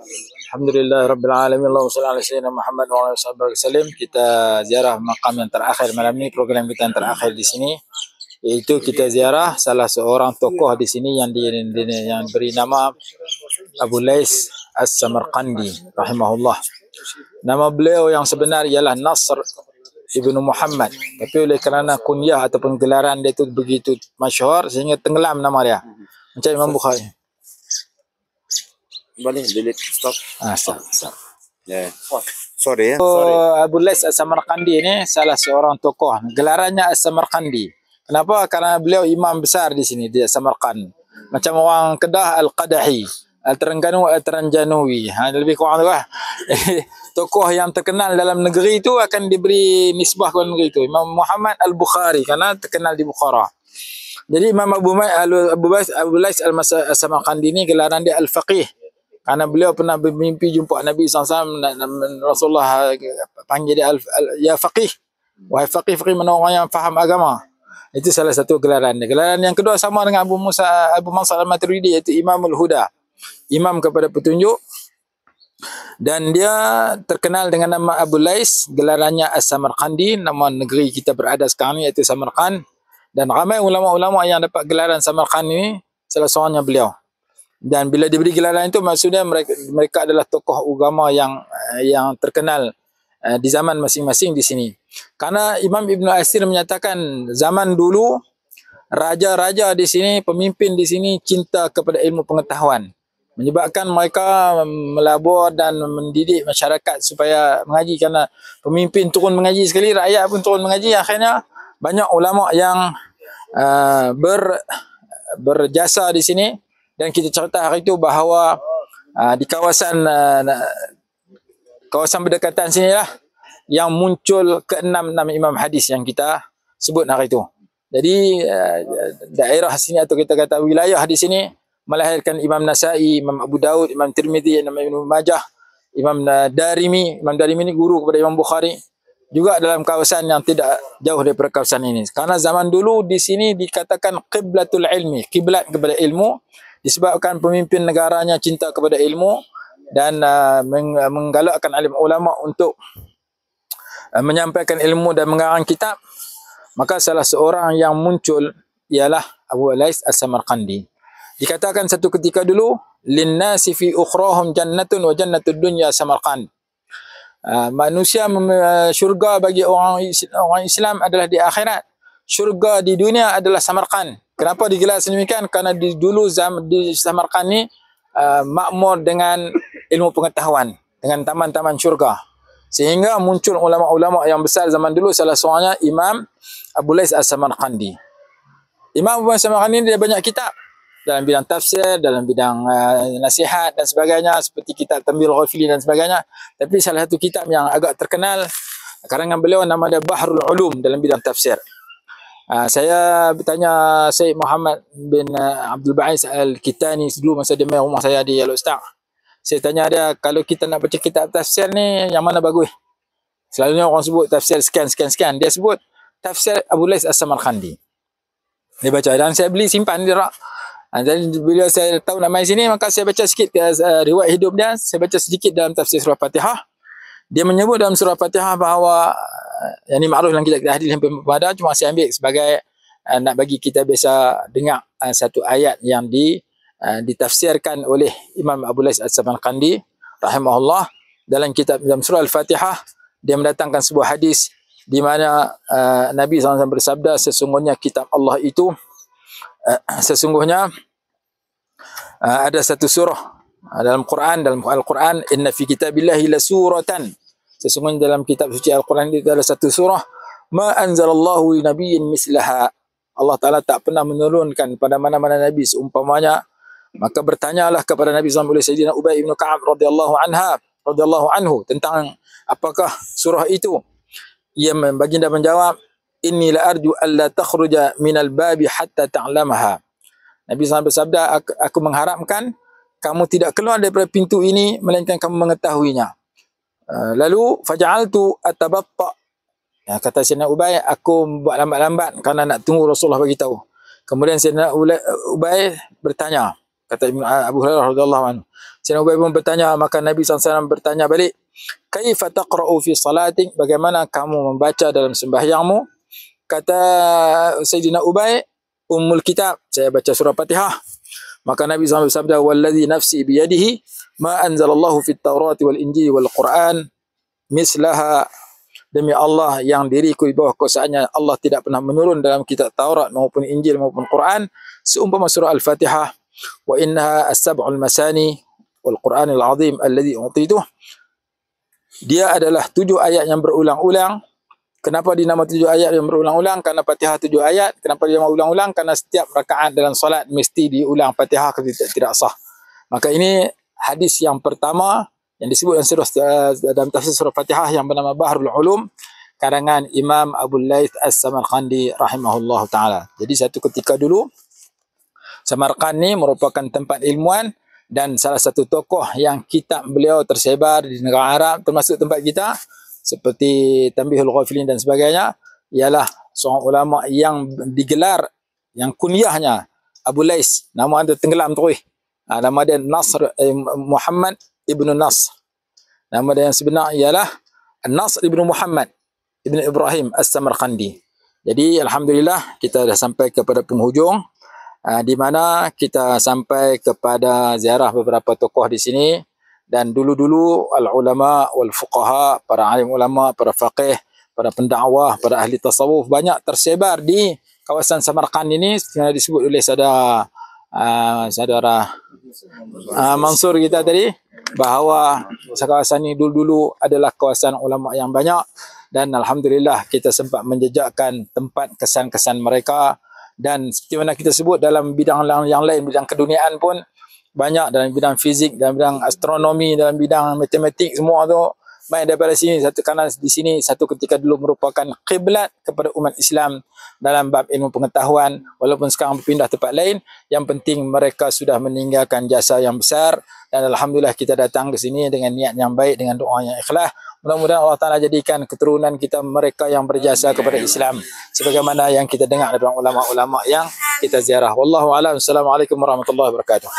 Alhamdulillah Rabbil Alamin. Allahumma salli ala sayyidina Muhammad wa ala alihi wasallam. Kita ziarah makam yang terakhir malam ini, program kita yang terakhir di sini, yaitu kita ziarah salah seorang tokoh di sini yang beri nama Abu Lais As-Samarqandi rahimahullah. Nama beliau yang sebenar ialah Nasr Ibnu Muhammad, tapi oleh kerana kunyah ataupun gelaran dia itu begitu masyhur sehingga tenggelam nama dia. Macam Imam Bukhari. Boleh delete stop. Stop. Yeah. Sorry ya. Abu Lais As-Samarqandi ini salah seorang tokoh. Gelarannya As-Samarqandi. Kenapa? Karena beliau imam besar di sini di Samarkand. Macam orang Kedah Al-Qadahi, Al-Terengganu Al-Terengganawi. Lebih kurang tu lah. Tokoh yang terkenal dalam negeri itu akan diberi nisbah ke negeri itu. Imam Muhammad Al-Bukhari kerana terkenal di Bukhara. Jadi Imam Abu Lais As-Samarqandi ini gelaran dia Al-Faqih. Kerana beliau pernah bermimpi jumpa Nabi SAW, Rasulullah panggil dia ya faqih. Wahai faqih, faqih mana orang yang faham agama. Itu salah satu gelaran dia. Gelaran yang kedua sama dengan Abu Mansur Al-Maturidi, iaitu Imamul Huda. Imam kepada petunjuk. Dan dia terkenal dengan nama Abu Lais, gelarannya As-Samarqandi, nama negeri kita berada sekarang ni iaitu Samarkand. Dan ramai ulama-ulama yang dapat gelaran Samarkand ini, salah seorangnya beliau. Dan bila diberi gelaran itu, maksudnya mereka adalah tokoh agama yang terkenal di zaman masing-masing di sini. Karena Imam Ibn Asir menyatakan zaman dulu raja-raja di sini, pemimpin di sini cinta kepada ilmu pengetahuan, menyebabkan mereka melabur dan mendidik masyarakat supaya mengaji. Karena pemimpin turun mengaji sekali, rakyat pun turun mengaji. Akhirnya banyak ulama yang berjasa di sini. Dan kita cerita hari itu bahawa di kawasan berdekatan sinilah yang muncul ke-6 nama imam hadis yang kita sebut hari itu. Jadi daerah sini atau kita kata wilayah di sini melahirkan Imam Nasai, Imam Abu Daud, Imam Tirmizi, Imam Ibn Majah, Imam Darimi. Imam Darimi ini guru kepada Imam Bukhari. Juga dalam kawasan yang tidak jauh daripada kawasan ini. Karena zaman dulu di sini dikatakan qiblatul ilmi, kiblat kepada ilmu. Disebabkan pemimpin negaranya cinta kepada ilmu dan menggalakkan alim ulama untuk menyampaikan ilmu dan mengarang kitab, maka salah seorang yang muncul ialah Abu Lais As-Samarqandi. Dikatakan satu ketika dulu, linnasi fi ukhrahum jannatun wa jannatud dunya Samarqand. Manusia syurga bagi orang Islam adalah di akhirat. Syurga di dunia adalah Samarkand. Kenapa digelar sedemikian? Kerana dulu di Samarkand ni makmur dengan ilmu pengetahuan, dengan taman-taman syurga. Sehingga muncul ulama-ulama yang besar zaman dulu, salah seorangnya Imam Abu Lais As-Samarqandi. Imam Abu Lais As-Samarqandi dia banyak kitab dalam bidang tafsir, dalam bidang nasihat dan sebagainya, seperti kitab Tanbihul Ghafilin dan sebagainya. Tapi salah satu kitab yang agak terkenal karangan beliau nama dia Bahrul Ulum dalam bidang tafsir. Saya bertanya Syed Muhammad bin Abdul Ba'is Al-Kitani dulu masa dia main rumah saya di Al-Ustaz. Saya tanya dia, kalau kita nak baca kitab tafsir ni yang mana bagus? Selalunya orang sebut tafsir sekian. Dia sebut tafsir Abu Lais As-Samarqandi. Dia baca dan saya beli simpan di rak. Jadi bila saya tahu nak main sini, maka saya baca sikit riwayat hidup dia. Saya baca sedikit dalam tafsir surah Fatihah. Dia menyebut dalam surah Fatihah bahawa yang ini ma'ruf dalam kitab hadis hampir pada, cuma saya ambil sebagai nak bagi kita biasa dengar satu ayat yang ditafsirkan oleh Imam Abu Lais As-Samarqandi rahimahullah dalam surah Al-Fatihah. Dia mendatangkan sebuah hadis di mana Nabi SAW bersabda, sesungguhnya kitab Allah itu ada satu surah dalam Quran, dalam Al-Quran, inna fi kitabillahi la suratan, sesungguhnya dalam kitab suci Al-Quran itu ada satu surah, ma anzalallahu li nabiyyin mislaha, Allah Ta'ala tak pernah menurunkan pada mana-mana Nabi seumpamanya. Maka bertanyalah kepada Nabi SAW oleh Sayyidina Ubay bin Ka'ab radhiyallahu anhu tentang apakah surah itu. Ia baginda menjawab, inni la arju alla takhruja minal babi hatta ta'lamaha. Nabi SAW bersabda, aku mengharapkan kamu tidak keluar daripada pintu ini melainkan kamu mengetahuinya. Lalu faja'altu atabatta. Kata Sayyidina Ubay, aku buat lambat-lambat kerana nak tunggu Rasulullah bagi tahu. Kemudian Sayyidina Ubay bertanya, Kata Abu Hurairah radhiyallahu anhu. Sayyidina Ubay pun bertanya, maka Nabi SAW bertanya balik, kaifa taqra'u fi salatik, bagaimana kamu membaca dalam sembahyangmu? Kata Sayyidina Ubay, ummul kitab, saya baca surah Fatihah. Maka Nabi SAW bersabda, wallazi nafsi biyadihi ma anzalallahu fit Taurati wal Injil wal Quran mislaha, demi Allah yang diriku di bawah kuasaannya, Allah tidak pernah menurun dalam kitab Taurat maupun Injil maupun Quran seumpama surah Al-Fatihah. Wa innaha as-sab'ul masani wal Qur'anil azim alladhi utituh. Dia adalah 7 ayat yang berulang-ulang. Kenapa dinama 7 ayat yang berulang-ulang? Karena Fatihah 7 ayat. Kenapa dia ulang-ulang? Karena setiap rakaat dalam solat mesti diulang Fatihah kalau tidak sah. Maka ini hadis yang pertama yang disebut dalam tafsir surah Fatihah yang bernama Bahrul Ulum karangan Imam Abu Laith As-Samarqandi rahimahullah taala. Jadi satu ketika dulu Samarkand ni merupakan tempat ilmuan dan salah satu tokoh yang kitab beliau tersebar di negara Arab termasuk tempat kita seperti Tanbihul Ghafilin dan sebagainya, ialah seorang ulama yang digelar yang kunyahnya Abu Lais, nama dia tenggelam terus. Nama dia Nasr Muhammad ibnu Nasr. Nama dia yang sebenar ialah Nasr ibnu Muhammad ibnu Ibrahim As-Samarqandi. Jadi alhamdulillah kita dah sampai kepada penghujung, di mana kita sampai kepada ziarah beberapa tokoh di sini. Dan dulu-dulu al-ulama wal fuqaha, para alim ulama, para faqih, para pendakwah, para ahli tasawuf banyak tersebar di kawasan Samarkand ini, yang disebut oleh saudara Mansur kita tadi, bahawa kawasan ini dulu-dulu adalah kawasan ulama yang banyak, dan alhamdulillah kita sempat menjejakkan tempat kesan-kesan mereka. Dan seperti mana kita sebut dalam bidang yang lain, bidang keduniaan pun banyak, dalam bidang fizik, dalam bidang astronomi, dalam bidang matematik, semua tu main daripada sini. Karena di sini satu ketika dulu merupakan kiblat kepada umat Islam dalam bab ilmu pengetahuan, walaupun sekarang berpindah tempat lain. Yang penting mereka sudah meninggalkan jasa yang besar, dan alhamdulillah kita datang ke sini dengan niat yang baik, dengan doa yang ikhlas. Mudah-mudahan Allah Ta'ala jadikan keturunan kita mereka yang berjasa kepada Islam sebagaimana yang kita dengar daripada ulama-ulama yang kita ziarah. Wallahu a'lam. Assalamualaikum warahmatullahi wabarakatuh.